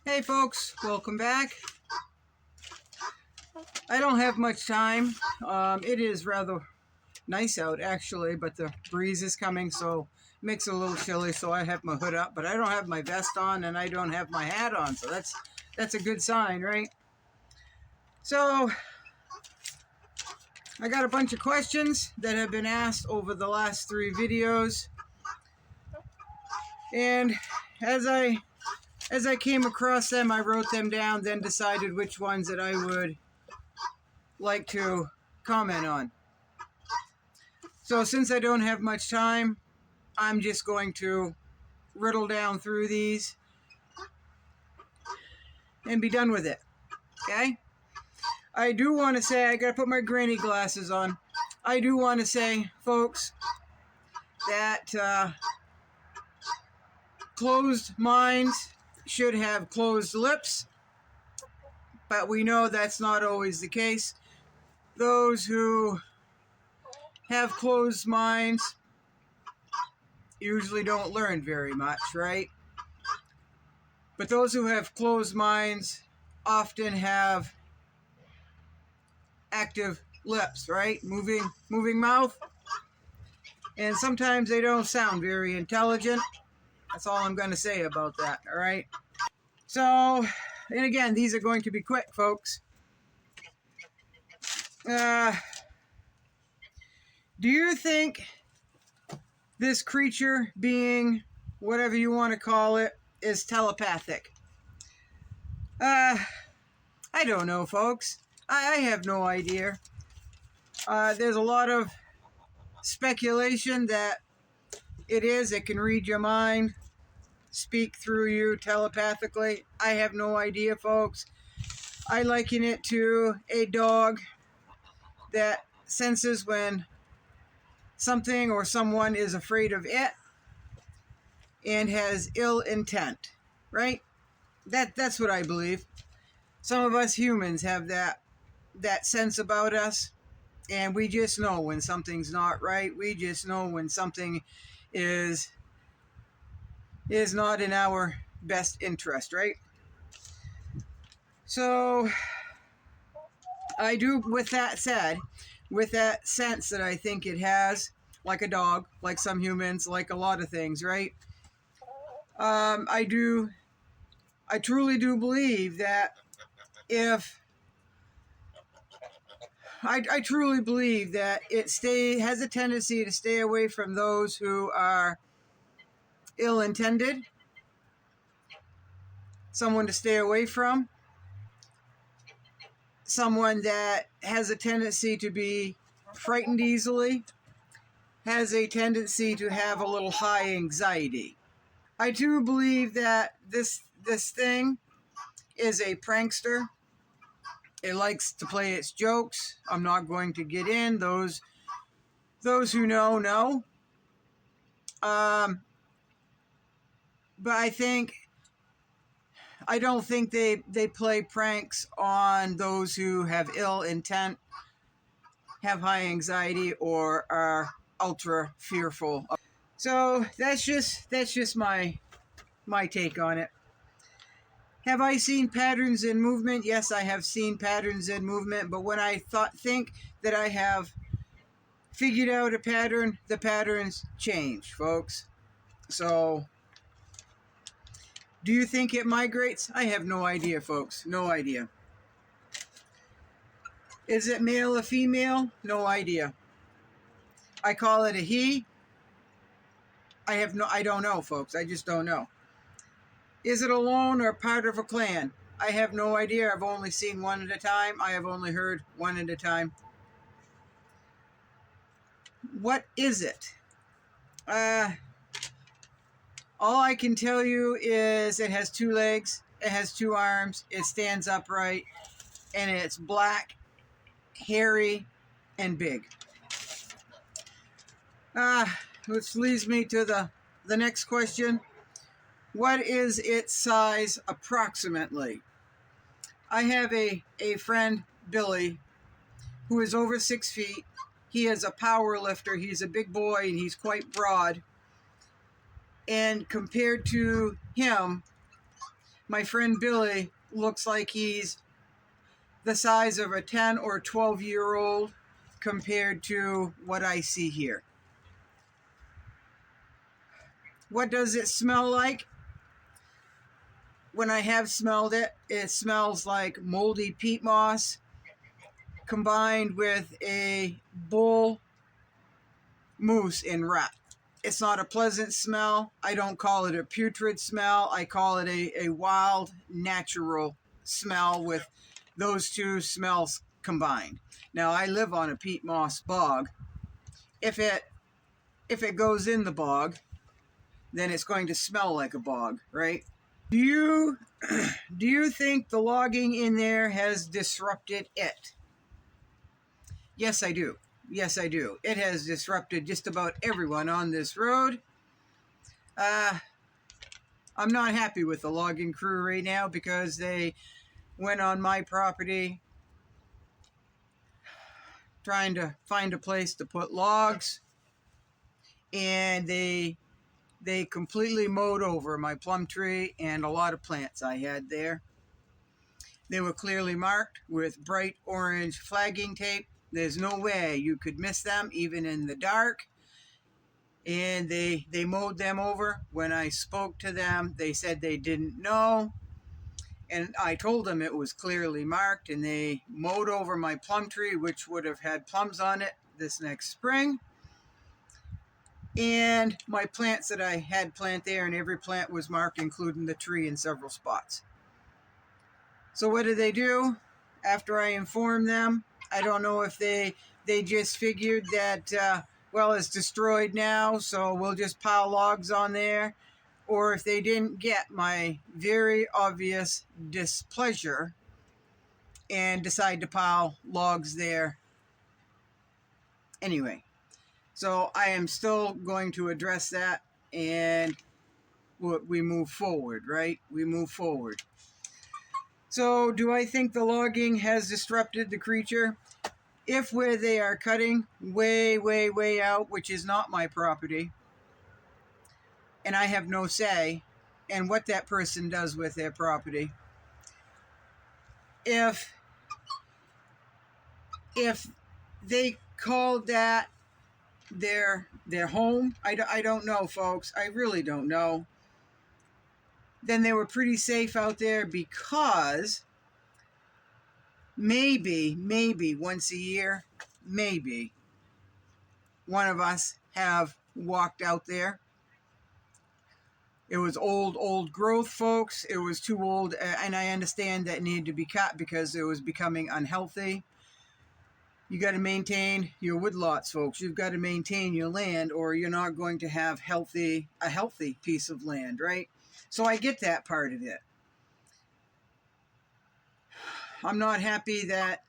Hey folks, welcome back. I don't have much time. It is rather nice out actually, but the breeze is coming, so it makes it a little chilly, so I have my hood up, but I don't have my vest on and I don't have my hat on, so that's a good sign, right? So I got a bunch of questions that have been asked over the last 3 videos, and as I came across them, I wrote them down, then decided which ones that I would like to comment on. So since I don't have much time, I'm just going to riddle down through these and be done with it, okay? I do want to say, I gotta put my granny glasses on. I do want to say, folks, that closed minds should have closed lips, but we know that's not always the case. Those who have closed minds usually don't learn very much, right? But those who have closed minds often have active lips, right? Moving mouth. And sometimes they don't sound very intelligent. That's all I'm going to say about that, all right? So, and again, these are going to be quick, folks. Do you think this creature, being, whatever you want to call it, is telepathic? I don't know, folks. I have no idea. There's a lot of speculation that it is. It can read your mind, speak through you telepathically. I have no idea, folks. I liken it to a dog that senses when something or someone is afraid of it and has ill intent, right? That's what I believe. Some of us humans have that sense about us, and we just know when something's not right. We just know when something is not in our best interest, right? So I do, with that said, with that sense that I think it has, like a dog, like some humans, like a lot of things, right? I truly do believe that I truly believe that it has a tendency to stay away from those who are ill-intended, someone to stay away from, someone that has a tendency to be frightened easily, has a tendency to have a little high anxiety. I do believe that this thing is a prankster. It likes to play its jokes. I'm not going to get in. Those who know. But I don't think they play pranks on those who have ill intent, have high anxiety, or are ultra fearful. So that's just my take on it. Have I seen patterns in movement? Yes, I have seen patterns in movement, but when I think that I have figured out a pattern, the patterns change, folks. So, do you think it migrates? I have no idea, folks. No idea. Is it male or female? No idea. I call it a he. I don't know, folks. I just don't know. Is it alone or part of a clan? I have no idea. I've only seen one at a time. I have only heard one at a time. What is it? All I can tell you is it has 2 legs, it has 2 arms, it stands upright, and it's black, hairy, and big. Which leads me to the next question. What is its size approximately? I have a friend, Billy, who is over 6 feet. He is a power lifter. He's a big boy and he's quite broad. And compared to him, My friend Billy looks like he's the size of a 10 or 12-year-old compared to what I see here. What does it smell like? When I have smelled it, it smells like moldy peat moss combined with a bull moose and rat. It's not a pleasant smell. I don't call it a putrid smell. I call it a wild, natural smell with those two smells combined. Now, I live on a peat moss bog. If it goes in the bog, then it's going to smell like a bog, right? Do you think the logging in there has disrupted it? Yes, I do. Yes, I do. It has disrupted just about everyone on this road. I'm not happy with the logging crew right now because they went on my property trying to find a place to put logs, and they completely mowed over my plum tree and a lot of plants I had there. They were clearly marked with bright orange flagging tape. There's no way you could miss them, even in the dark. And they mowed them over. When I spoke to them, they said they didn't know. And I told them it was clearly marked, and they mowed over my plum tree, which would have had plums on it this next spring. And my plants that I had planted there, and every plant was marked, including the tree in several spots. So what did they do after I informed them? I don't know if they just figured that, well, it's destroyed now, so we'll just pile logs on there, or if they didn't get my very obvious displeasure and decide to pile logs there anyway. So I am still going to address that, and we move forward, right? We move forward. So do I think the logging has disrupted the creature? If where they are cutting way, way, way out, which is not my property, and I have no say in what that person does with their property, if they called that their home, I don't know, folks. I really don't know. Then they were pretty safe out there, because maybe once a year, maybe one of us have walked out there. It was old growth, folks. It was too old, and I understand that it needed to be cut because it was becoming unhealthy. You got to maintain your woodlots, folks. You've got to maintain your land, or you're not going to have a healthy piece of land, right? So I get that part of it. I'm not happy that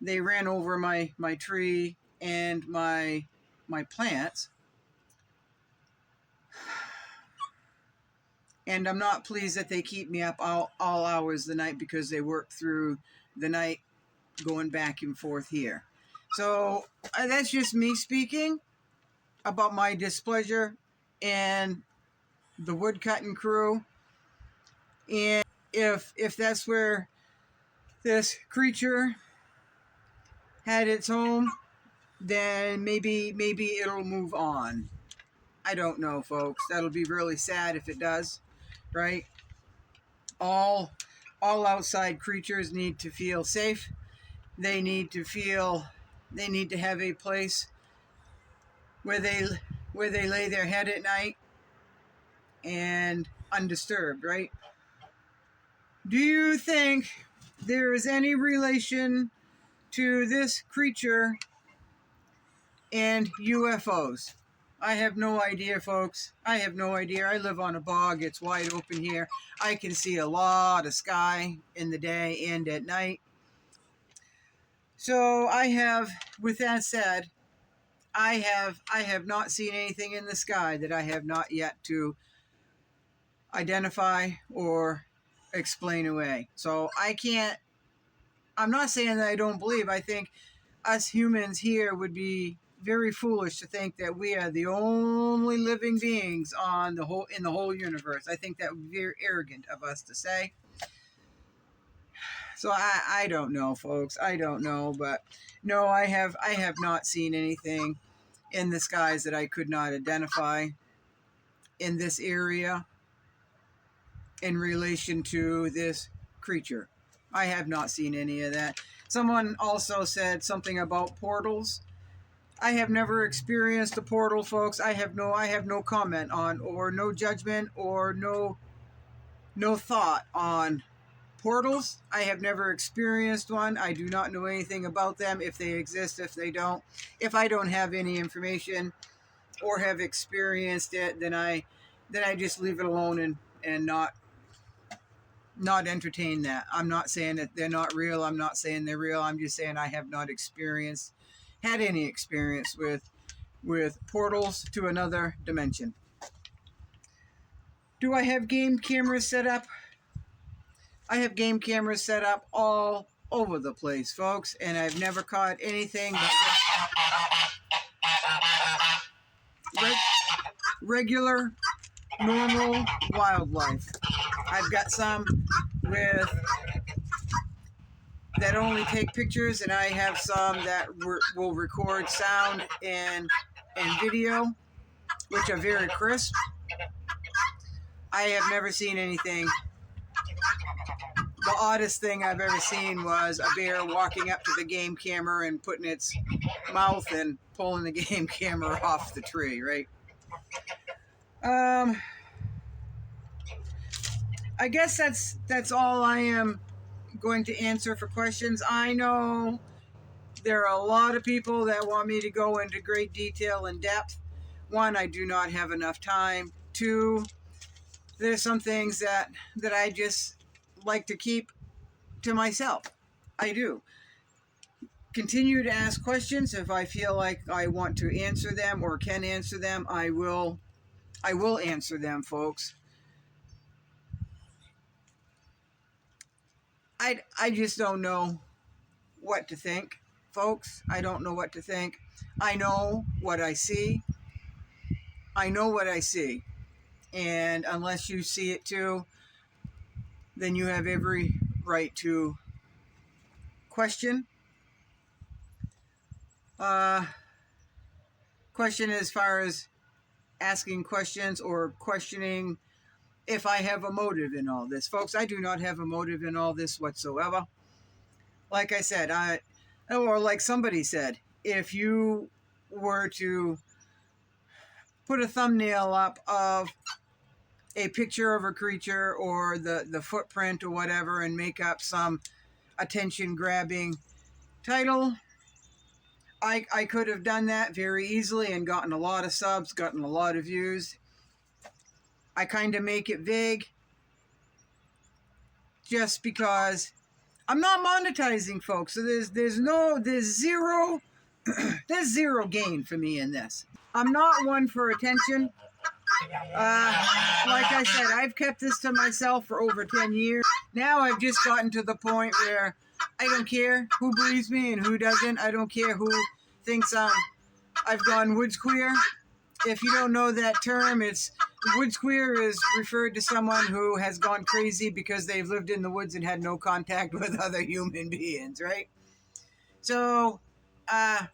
they ran over my tree and my plants. And I'm not pleased that they keep me up all hours of the night, because they work through the night going back and forth here. So that's just me speaking about my displeasure and the woodcutting crew. And if that's where this creature had its home, then maybe it'll move on. I don't know, folks. That'll be really sad if it does, right? All outside creatures need to feel safe. They need to have a place where they lay their head at night and undisturbed, right? Do you think there is any relation to this creature and UFOs? I have no idea, folks. I have no idea. I live on a bog. It's wide open here. I can see a lot of sky in the day and at night. So with that said, I have not seen anything in the sky that I have not yet to identify or explain away. So I'm not saying that I don't believe. I think us humans here would be very foolish to think that we are the only living beings on in the whole universe. I think that would be very arrogant of us to say. So I don't know, folks. I don't know, but no, I have not seen anything in the skies that I could not identify in this area in relation to this creature. I have not seen any of that. Someone also said something about portals. I have never experienced a portal, folks. I have no comment on, or no judgment, or no thought on portals. I have never experienced one. I do not know anything about them, if they exist, if they don't. If I don't have any information or have experienced it, then I just leave it alone and not entertain that. I'm not saying that they're not real. I'm not saying they're real. I'm just saying I have not had any experience with portals to another dimension. Do I have game cameras set up? I have game cameras set up all over the place, folks, and I've never caught anything but regular, normal wildlife. I've got some that only take pictures, and I have some that will record sound and video, which are very crisp. I have never seen anything. The oddest thing I've ever seen was a bear walking up to the game camera and putting its mouth and pulling the game camera off the tree, right? I guess that's all I am going to answer for questions. I know there are a lot of people that want me to go into great detail and depth. One, I do not have enough time. Two, there's some things that I just like to keep to myself. I do. Continue to ask questions. If I feel like I want to answer them or can answer them, I will answer them, folks. I just don't know what to think, folks. I don't know what to think. I know what I see. I know what I see. And unless you see it too, then you have every right to question. Question as far as asking questions or questioning if I have a motive in all this. Folks, I do not have a motive in all this whatsoever. Like I said, or like somebody said, if you were to put a thumbnail up of a picture of a creature or the footprint or whatever and make up some attention-grabbing title, I could have done that very easily and gotten a lot of subs, gotten a lot of views. I kind of make it vague just because I'm not monetizing, folks. So there's zero there's zero gain for me in this. I'm not one for attention. Like I said, I've kept this to myself for over 10 years. Now I've just gotten to the point where I don't care who believes me and who doesn't. I don't care who thinks I've gone woods queer. If you don't know that term, it's woods queer is referred to someone who has gone crazy because they've lived in the woods and had no contact with other human beings, right? So, I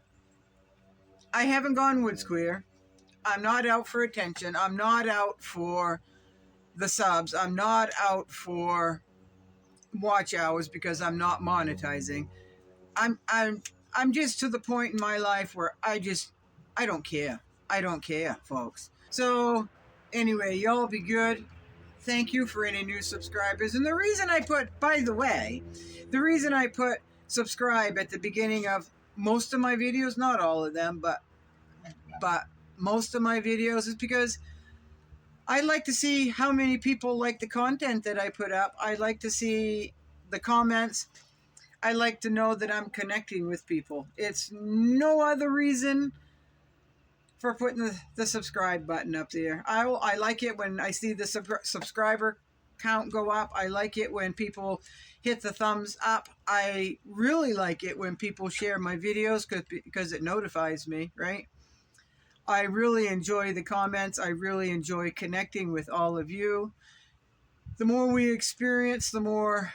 haven't gone woods queer. I'm not out for attention. I'm not out for the subs. I'm not out for watch hours because I'm not monetizing. I'm just to the point in my life where I don't care. I don't care, folks. So anyway, y'all be good. Thank you for any new subscribers. And the reason I put subscribe at the beginning of most of my videos, not all of them, but most of my videos, is because I like to see how many people like the content that I put up. I like to see the comments. I like to know that I'm connecting with people. It's no other reason for putting the subscribe button up there. I like it when I see the subscriber count go up. I like it when people hit the thumbs up. I really like it when people share my videos because it notifies me, right? I really enjoy the comments. I really enjoy connecting with all of you. The more we experience, the more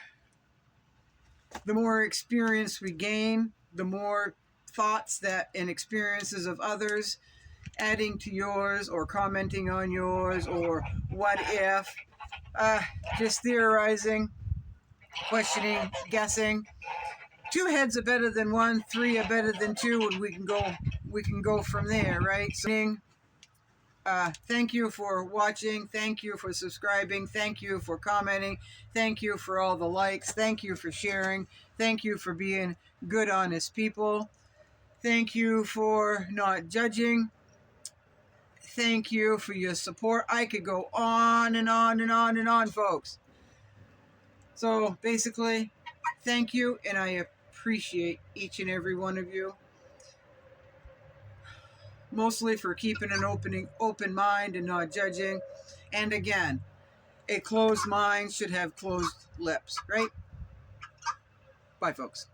experience we gain, the more thoughts that and experiences of others adding to yours or commenting on yours or what if, just theorizing, questioning, guessing. Two heads are better than one, three are better than two, and we can go from there, right? So, thank you for watching. Thank you for subscribing. Thank you for commenting. Thank you for all the likes. Thank you for sharing. Thank you for being good, honest people. Thank you for not judging. Thank you for your support. I could go on and on and on and on, folks. So basically, thank you, and I appreciate each and every one of you. Mostly for keeping an open mind and not judging. And again, a closed mind should have closed lips, right? Bye, folks.